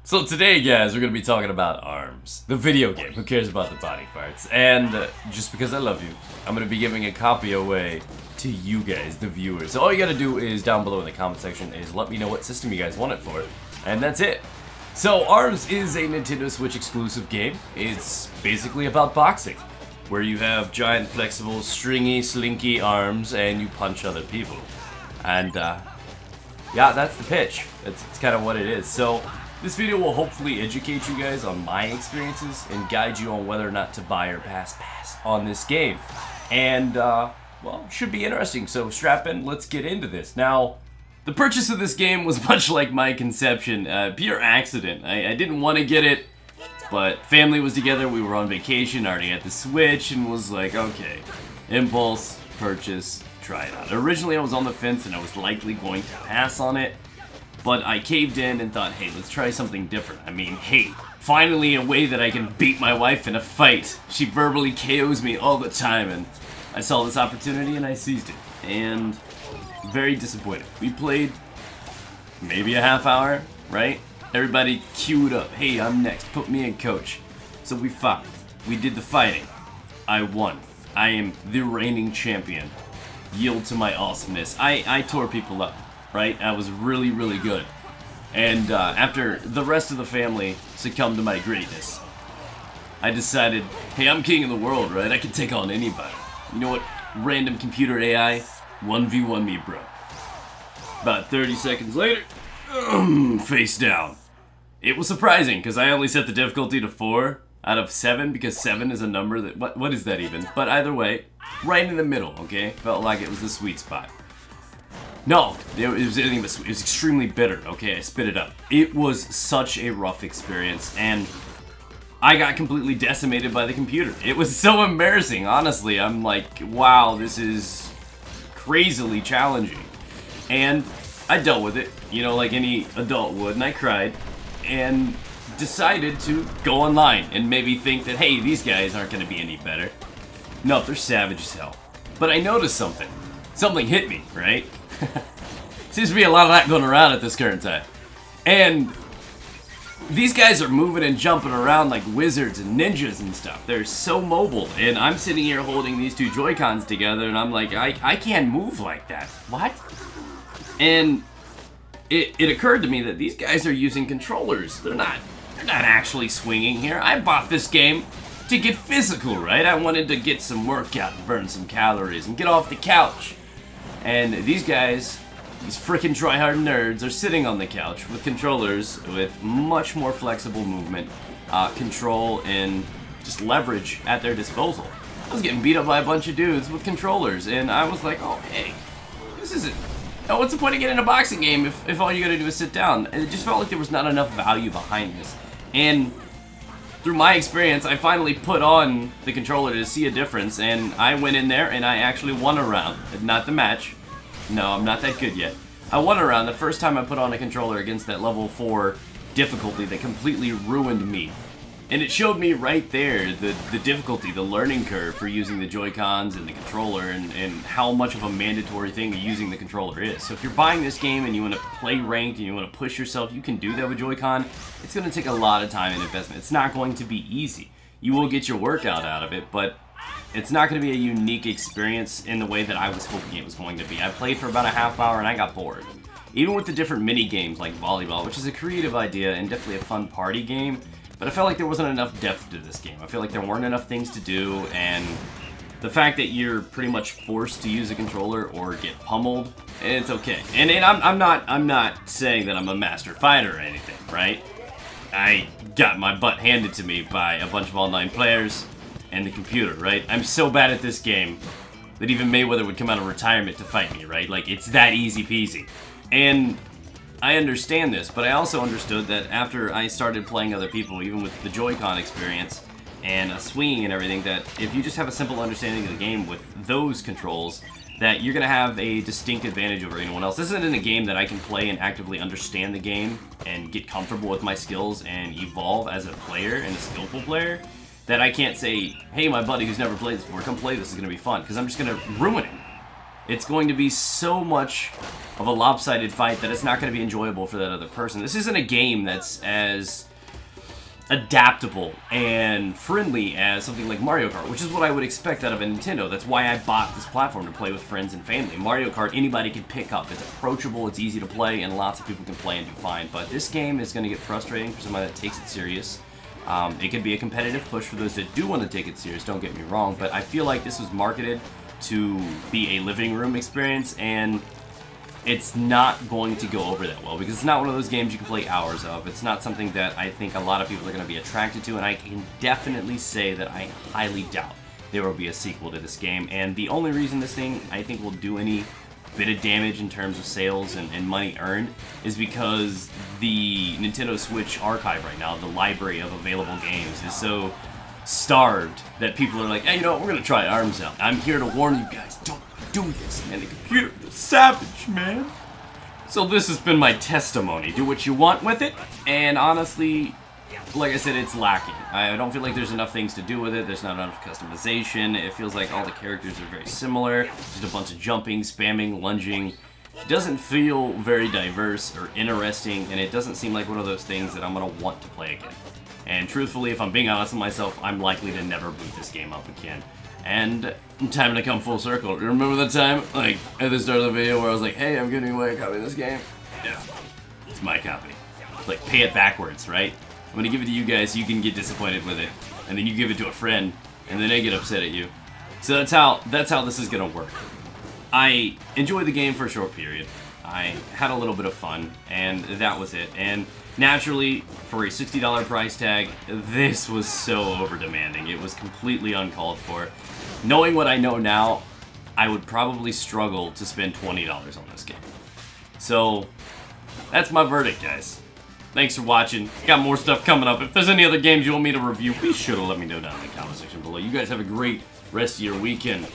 So today, guys, we're going to be talking about ARMS, the video game. Who cares about the body parts? And just because I love you, I'm going to be giving a copy away to you guys, the viewers. So all you got to do is down below in the comment section is let me know what system you guys want it for, and that's it. So ARMS is a Nintendo Switch exclusive game. It's basically about boxing, where you have giant, flexible, stringy, slinky arms and you punch other people. And yeah, that's the pitch. It's kind of what it is. So this video will hopefully educate you guys on my experiences and guide you on whether or not to buy or pass on this game. And, well, should be interesting, so strap in, let's get into this. Now, the purchase of this game was much like my conception, pure accident. I didn't want to get it, but family was together, we were on vacation, already had the Switch, and was like, okay, impulse, purchase, try it out. Originally I was on the fence and I was likely going to pass on it, but I caved in and thought, hey, let's try something different. I mean, hey, finally a way that I can beat my wife in a fight. She verbally KOs me all the time, and I saw this opportunity and I seized it. And very disappointed. We played maybe a half hour, right? Everybody queued up. Hey, I'm next. Put me in coach. So we fought. We did the fighting. I won. I am the reigning champion. Yield to my awesomeness. I tore people up. Right? I was really, really good. And after the rest of the family succumbed to my greatness, I decided, hey, I'm king of the world, right? I can take on anybody. You know what? Random computer AI, 1v1 me, bro. About 30 seconds later, face down. It was surprising, because I only set the difficulty to 4 out of 7, because 7 is a number that, what is that even? But either way, right in the middle, okay? Felt like it was the sweet spot. No, it was anything but sweet. It was extremely bitter. Okay, I spit it up. It was such a rough experience, and I got completely decimated by the computer. It was so embarrassing, honestly. I'm like, wow, this is crazily challenging. And I dealt with it, you know, like any adult would, and I cried, and decided to go online and maybe think that, hey, these guys aren't going to be any better. No, they're savage as hell. But I noticed something. Something hit me, right? Seems to be a lot of that going around at this current time. And these guys are moving and jumping around like wizards and ninjas and stuff. They're so mobile. And I'm sitting here holding these two Joy-Cons together and I'm like, I can't move like that. What? And it occurred to me that these guys are using controllers. They're not actually swinging here. I bought this game to get physical, right? I wanted to get some workout and burn some calories and get off the couch. And these guys, these freaking tryhard nerds, are sitting on the couch with controllers with much more flexible movement, control, and just leverage at their disposal. I was getting beat up by a bunch of dudes with controllers, and I was like, oh, hey, this isn't... Oh, what's the point of getting a boxing game if all you gotta do is sit down? And it just felt like there was not enough value behind this. And through my experience, I finally put on the controller to see a difference, and I went in there and I actually won a round. Not the match. No, I'm not that good yet. I won a round the first time I put on a controller against that level 4 difficulty that completely ruined me. And it showed me right there the difficulty, the learning curve for using the Joy-Cons and the controller, and how much of a mandatory thing using the controller is. So if you're buying this game and you want to play ranked and you want to push yourself, you can do that with Joy-Con. It's going to take a lot of time and investment. It's not going to be easy. You will get your workout out of it, but it's not going to be a unique experience in the way that I was hoping it was going to be. I played for about a half hour and I got bored. Even with the different mini games like volleyball, which is a creative idea and definitely a fun party game, but I felt like there wasn't enough depth to this game. I feel like there weren't enough things to do, and the fact that you're pretty much forced to use a controller or get pummeled, it's okay. And I'm not saying that I'm a master fighter or anything, right? I got my butt handed to me by a bunch of online players and the computer, right? I'm so bad at this game that even Mayweather would come out of retirement to fight me, right? Like, it's that easy peasy. And I understand this, but I also understood that after I started playing other people, even with the Joy-Con experience and swinging and everything, that if you just have a simple understanding of the game with those controls, that you're going to have a distinct advantage over anyone else. This isn't a game that I can play and actively understand the game and get comfortable with my skills and evolve as a player and a skillful player, that I can't say, hey, my buddy who's never played this before, come play this, is going to be fun, because I'm just going to ruin it. it's going to be so much of a lopsided fight that it's not going to be enjoyable for that other person. This isn't a game that's as adaptable and friendly as something like Mario Kart, which is what I would expect out of a Nintendo. That's why I bought this platform, to play with friends and family. Mario Kart, anybody can pick up. It's approachable, it's easy to play, and lots of people can play and do fine. But this game is going to get frustrating for somebody that takes it serious. It could be a competitive push for those that do want to take it serious, don't get me wrong, but I feel like this was marketed to be a living room experience, and it's not going to go over that well, because it's not one of those games you can play hours of. It's not something that I think a lot of people are going to be attracted to, and I can definitely say that I highly doubt there will be a sequel to this game. And the only reason this thing, I think, will do any bit of damage in terms of sales and money earned is because the Nintendo Switch archive right now, the library of available games, is so starved that people are like, hey, you know what, we're going to try ARMS out. I'm here to warn you guys, don't do this, man. The computer is savage, man. So this has been my testimony. Do what you want with it, and honestly, like I said, it's lacking. I don't feel like there's enough things to do with it. There's not enough customization. It feels like all the characters are very similar. Just a bunch of jumping, spamming, lunging. It doesn't feel very diverse or interesting, and it doesn't seem like one of those things that I'm going to want to play again. And truthfully, if I'm being honest with myself, I'm likely to never boot this game up again. And time to come full circle. Remember the time, like, at the start of the video where I was like, hey, I'm giving away a copy of this game? Yeah, it's my copy. Like, pay it backwards, right? I'm gonna give it to you guys so you can get disappointed with it. And then you give it to a friend, and then they get upset at you. So that's how this is gonna work. I enjoyed the game for a short period. I had a little bit of fun, and that was it. And naturally, for a $60 price tag, this was so over-demanding. It was completely uncalled for. Knowing what I know now, I would probably struggle to spend $20 on this game. So, that's my verdict, guys. Thanks for watching. Got more stuff coming up. If there's any other games you want me to review, be sure to let me know down in the comment section below. You guys have a great rest of your weekend.